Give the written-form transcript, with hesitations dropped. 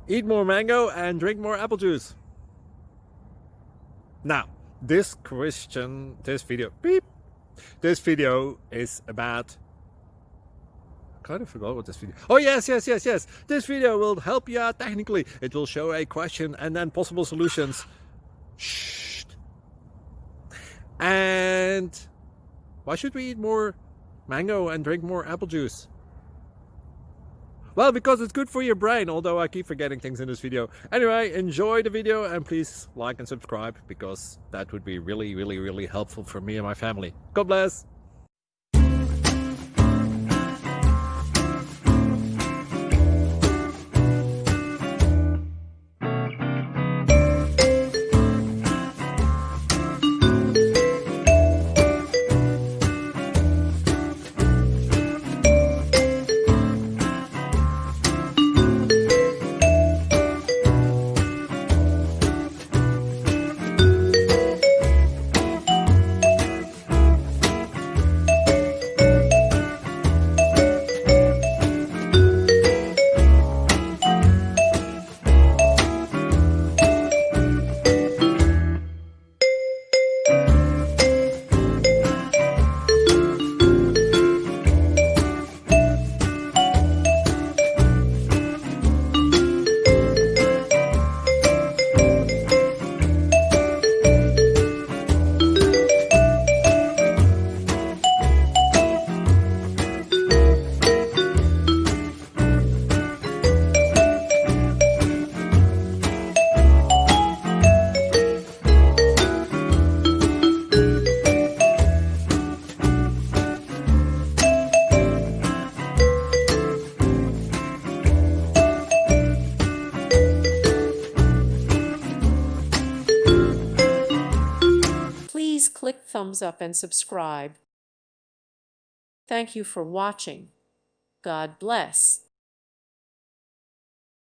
Eat more mango and drink more apple juice. Now, this video is about, I kind of forgot what this video. Oh, yes. This video will help you out technically. It will show a question and then possible solutions. Shh. And why should we eat more mango and drink more apple juice? Well, because it's good for your brain, although I keep forgetting things in this video. Anyway, enjoy the video and please like and subscribe, because that would be really helpful for me and my family. God bless! Please click thumbs up and subscribe. Thank you for watching. God bless.